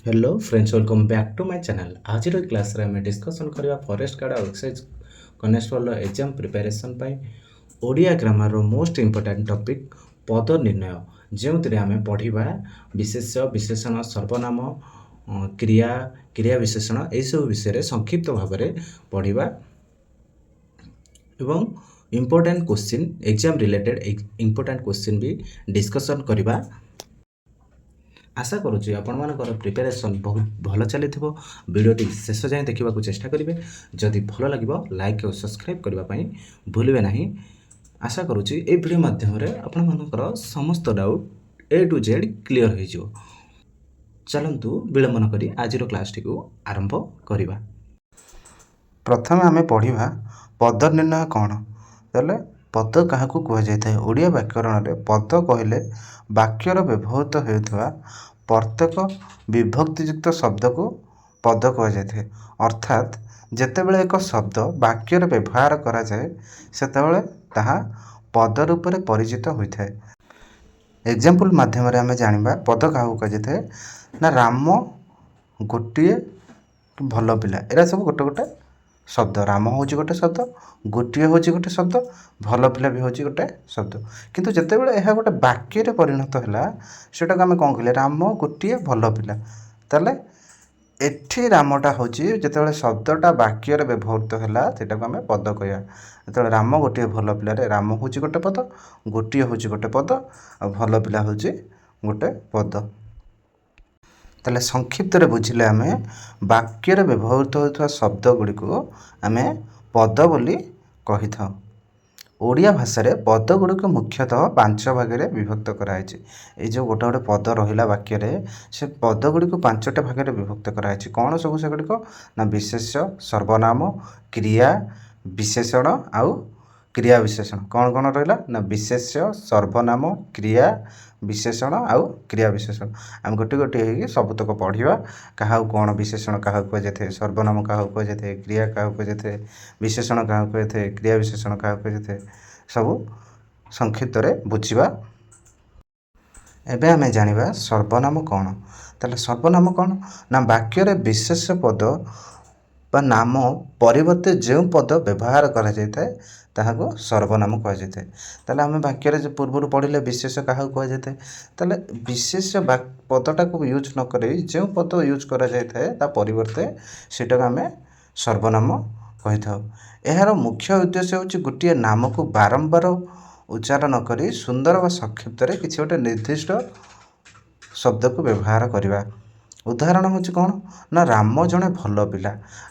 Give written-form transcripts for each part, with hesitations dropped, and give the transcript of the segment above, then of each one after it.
Hello friends, welcome back to my channel. आज class रे हमें डिस्कशन करबा फॉरेस्ट गार्ड और एक्साइज कनेस्टेबल एग्जाम प्रिपरेशन पाई ओडिया ग्रामर रो मोस्ट इंपोर्टेंट टॉपिक पद निर्णय, जो आम पढ़ा विशेष्य विशेषण सर्वनाम क्रिया क्रिया विशेषण यह सब विषय संक्षिप्त भाव में पढ़ा एवं important question exam related important question भी डिस्कशन करवा। आशा करुँच आपर प्रिपेरेसन बहुत भल चली वीडियोटी शेष जाए देखा चेष्टा करेंगे। जदि भल लगे लाइक और सब्सक्राइब करने भूलें ना। आशा करुँच ये वीडियो मध्यम आपर समस्त doubt A to Z clear हो। चलतु विलंबन करी आज क्लास टी आरंभ करवा। प्रथम आम पढ़ा पद निर्णय कौन। तेल पद क्या कहुए ओडिया व्याकरण में पद कहले वाक्यर व्यवहृत होता प्रत्येक विभक्तियुक्त शब्द को पद कहुए। अर्थात जितेबाला एक शब्द वाक्यर व्यवहार कराए सेतेबाला ताहा पद रूप में परिचित होता है। एग्जाम्पल मध्यम आम जाना पद क्या कहुए ना राम गोटे भल पिला। एरा सब गोटे गोटे शब्द। राम हूँ गोटे शब्द, गोटे हूँ गोटे शब्द, भल पिला भी हूँ गोटे शब्द। किंतु जितेबाला यह गोटे वाक्य परिणत है सेटा आम कौन कहले राम गोटे भल पिला। ताले एठी रामटा हूँ जितेबाला शब्दटा वाक्य व्यवहृत है सेटा आम पद कह। जो राम गोटे भल पिला राम हूँ गोटे पद, गोटे हूँ गोटे पद, आ भल पिला हूँ गोटे पद। ताले संक्षिप्त बुझिले आम वाक्य व्यवहृत होता शब्द गुड़ी को आम पद बोली कही था। ओडिया भाषा रे पद गुड़िक मुख्यतः 5 भाग में विभक्त कराई। ये जो गोटे गोटे पद रहा वाक्य से पद गुड़िक 5टा भाग में विभक्त कराई। कौन सब से गुड़िक ना विशेष्य सर्वनाम क्रिया विशेषण आउ क्रिया विशेषण। कौन कौन रहा ना विशेष्य सर्वनाम क्रिया विशेषण आउ क्रिया विशेषण। आम गोटे गोटे हो सबुतक पढ़ा क्या कौन विशेषण क्या कहुए सर्वनाम क्या कहुए क्रिया क्या कहुए विशेषण क्या कहुए क्रिया विशेषण क्या कहुए सब संक्षिप्त बुझा। एबे आमे जानिबा सर्वनाम कौन। ताले सर्वनाम कौन ना वाक्य विशेष पद बा नाम परिवर्ते जो पद व्यवहार करा जाए ताहाको सर्वनाम कह जाए। ताले आमे वाक्य जो पूर्व पढ़िले विशेष क्या कह जाए ताले विशेष पदटा को यूज न करी जो पद यूज करा जाए ता परिवर्ते सेटा आमे सर्वनाम कही था। यार मुख्य उद्देश्य हूँ गोटे नाम को बारंबार उच्चारण करी सुंदर व संक्षिप्त किसी गोटे निर्दिष्ट शब्द को व्यवहार करवा। उदाहरण हूँ कौन ना राम जड़े भल पिला।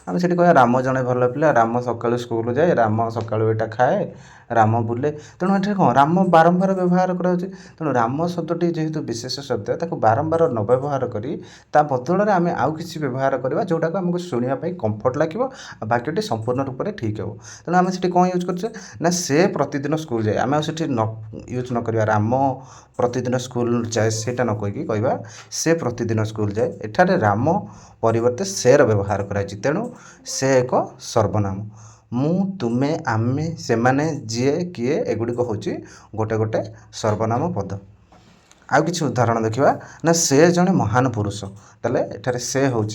आम से कह राम जड़े भल पिला, राम सकालू स्कूल जाए, राम सकालू एटा खाए, राम बुले। तेणु ये कौन राम बारंबार व्यवहार कराऊँ। तेणु राम शब्दटी जेहेतु विशेष शब्द ताको बारंबार न व्यवहार करी ता बदल आम आउ किसी व्यवहार करवा जोटा को आमको शुणापी कंफर्ट लगे वाक्यटी संपूर्ण रूप से ठीक हो। तेणु आम से कौन यूज कर ना से प्रतिदिन स्कूल जाए आम से न यूज न करवा राम प्रतिदिन स्कूल जाए सेटा न कहीकि कहवा से प्रतिदिन स्कूल जाए। एठारे राम परिवर्ते सेर व्यवहार कराई। तेणु से एक सर्वनाम। मु तुमे आमे से माने जीए किए एगुड़िक हूँ गोटे गोटे सर्वनाम पद। आउ किसी उदाहरण देखा ना से जड़े महान पुरुष। ताले एठारे से हूँ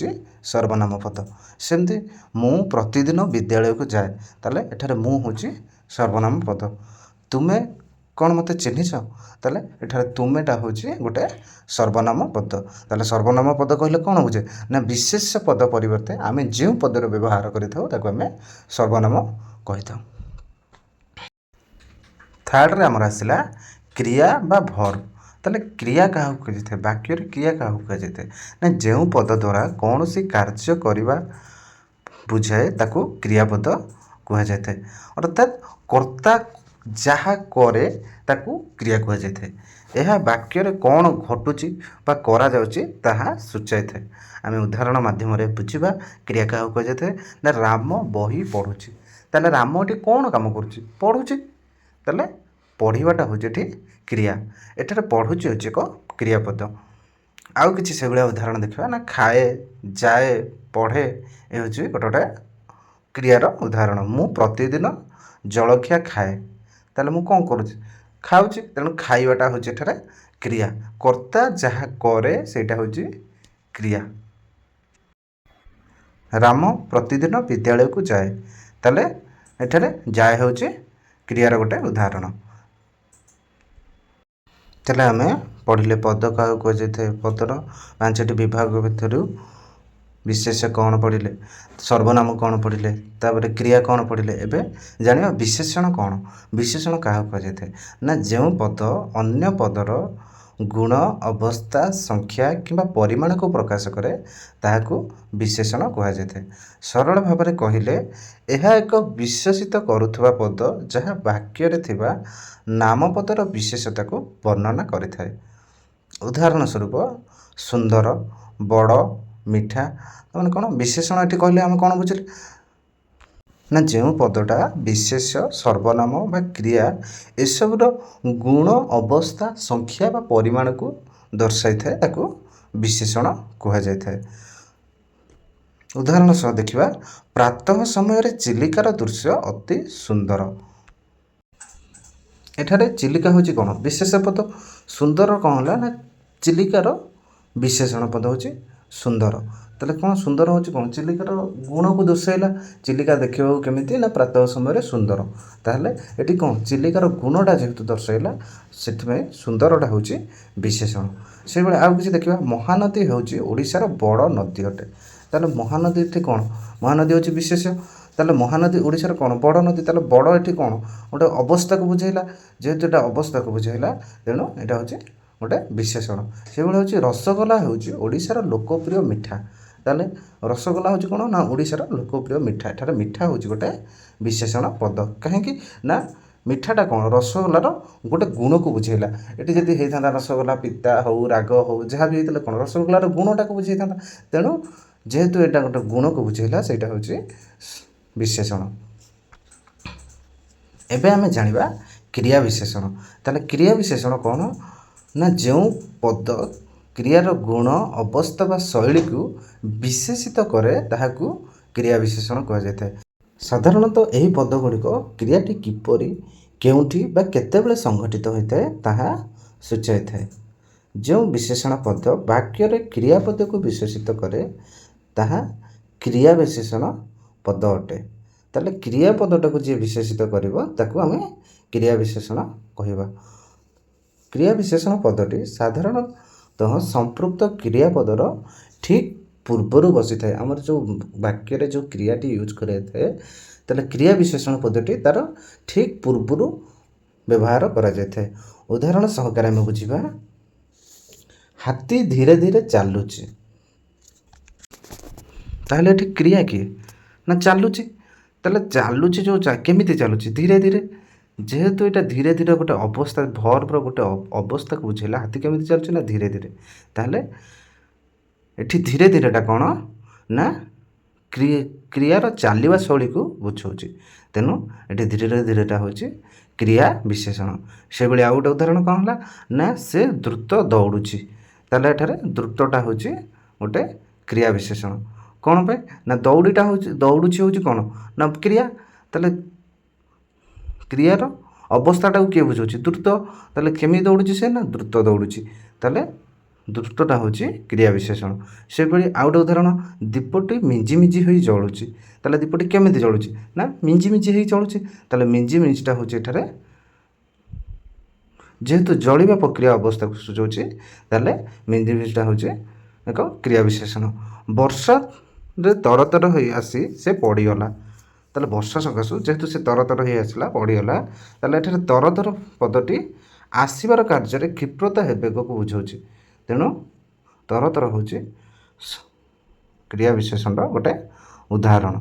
सर्वनाम पद। सेमती मु प्रतिदिन विद्यालय को जाए ताले एठारे मु हूँ सर्वनाम पद। तुमे कौन मत चिन्हिछ ताले एठारे तुमेटा हूँ गोटे सर्वनाम पद। ताले सर्वनाम पद कहले कौन बुझे ना विशेष पद परिवर्ते आम जो पदर व्यवहार करें सर्वनाम कही था। थर्ड रे आमर आसला क्रिया बा भर्ब। ताले क्रिया क्या कहुए वाक्य क्रिया क्या कहुए ना जो पद द्वारा कौन सी कार्य करवा बुझाए ताको क्रियापद कह जाए। अर्थात कर्ता जहाँ करे ताको क्रिया कह जाए। यह वाक्य कौन घटुची बा करा जाउची ताहा सूचाई थाए। आम उदाहरण माध्यम बुझा क्रिया क्या कह जाए ना राम बही पढ़ुची। ताले राम ये कौन काम करुच्ची पढ़ुची। ताले पढ़ाटा हूँ ये क्रिया। एठारे पढ़ुची हूँ एक क्रियापद। आउ किसी से भाया उदाहरण देखा ना खाए जाए पढ़े ये हूँ गोटे गोटे क्रियार उदाहरण। मु प्रतिदिन जलखिया खाए ताले मु कौन करुच्ची खाऊँगी। तेणु खाइबाटा हूँ एठारे क्रिया। कर्ता जहाँ करे सेटा हूँ क्रिया। ରାମ ପ୍ରତିଦିନ ବିଦ୍ୟାଳୟକୁ ଯାଏ। ତାହେଲେ ଏଠାରେ ଯାଏ ହେଉଛି କ୍ରିୟାର ଗୋଟେ ଉଦାହରଣ। ତାହେଲେ ଆମେ ପଢ଼ିଲେ ପଦ କାହାକୁ କୁହାଯାଇଥାଏ, ପଦର 5ଟି ବିଭାଗ ଭିତରୁ ବିଶେଷ୍ୟ କ'ଣ ପଢ଼ିଲେ, ସର୍ବନାମ କ'ଣ ପଢ଼ିଲେ, ତାପରେ କ୍ରିୟା କ'ଣ ପଢ଼ିଲେ। ଏବେ ଜାଣିବା ବିଶେଷଣ କ'ଣ। ବିଶେଷଣ କାହାକୁ କୁହାଯାଇଥାଏ ନା ଯେଉଁ ପଦ ଅନ୍ୟ ପଦର ଗୁଣ, ଅବସ୍ଥା, ସଂଖ୍ୟା କିମ୍ବା ପରିମାଣକୁ ପ୍ରକାଶ କରେ ତାହାକୁ ବିଶେଷଣ କୁହାଯାଇଥାଏ। ସରଳ ଭାବରେ କହିଲେ ଏହା ଏକ ବିଶେଷିତ କରୁଥିବା ପଦ ଯାହା ବାକ୍ୟରେ ଥିବା ନାମପଦର ବିଶେଷତାକୁ ବର୍ଣ୍ଣନା କରିଥାଏ। ଉଦାହରଣ ସ୍ୱରୂପ ସୁନ୍ଦର, ବଡ଼, ମିଠା। ମାନେ କ'ଣ ବିଶେଷଣ ଏଠି କହିଲେ ଆମେ କ'ଣ ବୁଝିଲେ ନା ଯେଉଁ ପଦଟା ବିଶେଷ୍ୟ, ସର୍ବନାମ ବା କ୍ରିୟା ଏସବୁର ଗୁଣ, ଅବସ୍ଥା, ସଂଖ୍ୟା ବା ପରିମାଣକୁ ଦର୍ଶାଇଥାଏ ତାକୁ ବିଶେଷଣ କୁହାଯାଇଥାଏ। ଉଦାହରଣ ସହ ଦେଖିବା, ପ୍ରାତଃ ସମୟରେ ଚିଲିକାର ଦୃଶ୍ୟ ଅତି ସୁନ୍ଦର। ଏଠାରେ ଚିଲିକା ହେଉଛି କ'ଣ ବିଶେଷ ପଦ, ସୁନ୍ଦର କ'ଣ ହେଲା ନା ଚିଲିକାର ବିଶେଷଣ ପଦ ହେଉଛି ସୁନ୍ଦର। ତାହେଲେ କ'ଣ ସୁନ୍ଦର ହେଉଛି କ'ଣ ଚିଲିକାର ଗୁଣକୁ ଦର୍ଶାଇଲା। ଚିଲିକା ଦେଖିବାକୁ କେମିତି ନା ପ୍ରାତଃ ସମୟରେ ସୁନ୍ଦର। ତାହେଲେ ଏଠି କ'ଣ ଚିଲିକାର ଗୁଣଟା ଯେହେତୁ ଦର୍ଶାଇଲା ସେଥିପାଇଁ ସୁନ୍ଦରଟା ହେଉଛି ବିଶେଷଣ। ସେଇଭଳି ଆଉ କିଛି ଦେଖିବା, ମହାନଦୀ ହେଉଛି ଓଡ଼ିଶାର ବଡ଼ ନଦୀ ଅଟେ। ତାହେଲେ ମହାନଦୀ ଏଠି କ'ଣ, ମହାନଦୀ ହେଉଛି ବିଶେଷ। ତାହେଲେ ମହାନଦୀ ଓଡ଼ିଶାର କ'ଣ ବଡ଼ ନଦୀ। ତାହେଲେ ବଡ଼ ଏଠି କ'ଣ ଗୋଟେ ଅବସ୍ଥାକୁ ବୁଝାଇଲା। ଯେହେତୁ ଏଇଟା ଅବସ୍ଥାକୁ ବୁଝାଇଲା ତେଣୁ ଏଇଟା ହେଉଛି ଗୋଟେ ବିଶେଷଣ। ସେଭଳି ହେଉଛି ରସଗୋଲା ହେଉଛି ଓଡ଼ିଶାର ଲୋକପ୍ରିୟ ମିଠା। ତାହେଲେ ରସଗୋଲା ହେଉଛି କ'ଣ ନା ଓଡ଼ିଶାର ଲୋକପ୍ରିୟ ମିଠା। ଏଠାରେ ମିଠା ହେଉଛି ଗୋଟେ ବିଶେଷଣ ପଦ। କାହିଁକି ନା ମିଠାଟା କ'ଣ ରସଗୋଲାର ଗୋଟେ ଗୁଣକୁ ବୁଝାଇଲା। ଏଠି ଯଦି ହେଇଥାନ୍ତା ରସଗୋଲା ପିତା ହେଉ, ରାଗ ହେଉ, ଯାହା ବି ହେଇଥିଲେ କ'ଣ ରସଗୋଲାର ଗୁଣଟାକୁ ବୁଝାଇଥାନ୍ତା। ତେଣୁ ଯେହେତୁ ଏଇଟା ଗୋଟେ ଗୁଣକୁ ବୁଝାଇଲା ସେଇଟା ହେଉଛି ବିଶେଷଣ। ଏବେ ଆମେ ଜାଣିବା କ୍ରିୟା ବିଶେଷଣ। ତାହେଲେ କ୍ରିୟା ବିଶେଷଣ କ'ଣ ନା ଯେଉଁ ପଦ କ୍ରିୟାର ଗୁଣ, ଅବସ୍ଥା ବା ଶୈଳୀକୁ ବିଶେଷିତ କରେ ତାହାକୁ କ୍ରିୟା ବିଶେଷଣ କୁହାଯାଇଥାଏ। ସାଧାରଣତଃ ଏହି ପଦ ଗୁଡ଼ିକ କ୍ରିୟାଟି କିପରି, କେଉଁଠି ବା କେତେବେଳେ ସଂଘଟିତ ହୋଇଥାଏ ତାହା ସୂଚାଇଥାଏ। ଯେଉଁ ବିଶେଷଣ ପଦ ବାକ୍ୟରେ କ୍ରିୟାପଦକୁ ବିଶେଷିତ କରେ ତାହା କ୍ରିୟା ବିଶେଷଣ ପଦ ଅଟେ। ତାହେଲେ କ୍ରିୟାପଦଟାକୁ ଯିଏ ବିଶେଷିତ କରିବ ତାକୁ ଆମେ କ୍ରିୟା ବିଶେଷଣ କହିବା। କ୍ରିୟା ବିଶେଷଣ ପଦଟି ସାଧାରଣତଃ ସମ୍ପୃକ୍ତ କ୍ରିୟାପଦର ଠିକ୍ ପୂର୍ବରୁ ବସିଥାଏ। ଆମର ଯେଉଁ ବାକ୍ୟରେ ଯେଉଁ କ୍ରିୟାଟି ୟୁଜ୍ କରାଯାଇଥାଏ ତାହେଲେ କ୍ରିୟା ବିଶେଷଣ ପଦଟି ତା'ର ଠିକ୍ ପୂର୍ବରୁ ବ୍ୟବହାର କରାଯାଇଥାଏ। ଉଦାହରଣ ସହକାରେ ଆମେ ବୁଝିବା, ହାତୀ ଧୀରେ ଧୀରେ ଚାଲୁଛି। ତାହେଲେ ଏଠି କ୍ରିୟା କିଏ ନା ଚାଲୁଛି। ତାହେଲେ ଚାଲୁଛି ଯେଉଁ କେମିତି ଚାଲୁଛି ଧୀରେ ଧୀରେ। ଯେହେତୁ ଏଇଟା ଧୀରେ ଧୀରେ ଗୋଟେ ଅବସ୍ଥା, ଭର୍ବର ଗୋଟେ ଅବସ୍ଥାକୁ ବୁଝେଇଲା। ହାତୀ କେମିତି ଚାଲୁଛି ନା ଧୀରେ ଧୀରେ। ତାହେଲେ ଏଠି ଧୀରେ ଧୀରେଟା କ'ଣ ନା କ୍ରିୟାର ଚାଲିବା ଶୈଳୀକୁ ବୁଝାଉଛି। ତେଣୁ ଏଠି ଧୀରେ ଧୀରେଟା ହେଉଛି କ୍ରିୟା ବିଶେଷଣ। ସେଭଳି ଆଉ ଗୋଟେ ଉଦାହରଣ କ'ଣ ହେଲା ନା ସେ ଦ୍ରୁତ ଦୌଡ଼ୁଛି। ତାହେଲେ ଏଠାରେ ଦ୍ରୁତଟା ହେଉଛି ଗୋଟେ କ୍ରିୟା ବିଶେଷଣ। କ'ଣ ପାଇଁ ନା ଦୌଡ଼ୁଛି ହେଉଛି କ'ଣ ନା କ୍ରିୟା। ତାହେଲେ କ୍ରିୟାର ଅବସ୍ଥାଟାକୁ କିଏ ବୁଝାଉଛି ଦ୍ରୁତ। ତାହେଲେ କେମିତି ଦୌଡ଼ୁଛି ସେ ନା ଦ୍ରୁତ ଦୌଡ଼ୁଛି। ତାହେଲେ ଦ୍ରୁତଟା ହେଉଛି କ୍ରିୟା ବିଶେଷଣ। ସେଭଳି ଆଉ ଗୋଟେ ଉଦାହରଣ, ଦୀପଟି ମିଞ୍ଜି ମିଞ୍ଜି ହୋଇ ଜଳୁଛି। ତାହେଲେ ଦୀପଟି କେମିତି ଜଳୁଛି ନା ମିଞ୍ଜି ମିଞ୍ଜି ହୋଇ ଜଳୁଛି। ତାହେଲେ ମିଞ୍ଜି ମିଞ୍ଜିଟା ହେଉଛି ଏଠାରେ ଯେହେତୁ ଜଳିବା ପ୍ରକ୍ରିୟା ଅବସ୍ଥାକୁ ସୂଚାଉଛି ତାହେଲେ ମିଞ୍ଜି ମିଞ୍ଜିଟା ହେଉଛି ଏକ କ୍ରିୟା ବିଶେଷଣ। ବର୍ଷାରେ ତରତର ହୋଇ ଆସି ସେ ପଡ଼ିଗଲା। ତାହେଲେ ବର୍ଷା ସକାଶୁ ଯେହେତୁ ସେ ତରତର ହୋଇ ଆସିଲା ପଡ଼ିଗଲା। ତାହେଲେ ଏଠାରେ ତରତର ପଦଟି ଆସିବାର କାର୍ଯ୍ୟରେ କ୍ଷିପ୍ରତା ବେଗକୁ ବୁଝାଉଛି। ତେଣୁ ତରତର ହେଉଛି କ୍ରିୟା ବିଶେଷଣର ଗୋଟେ ଉଦାହରଣ।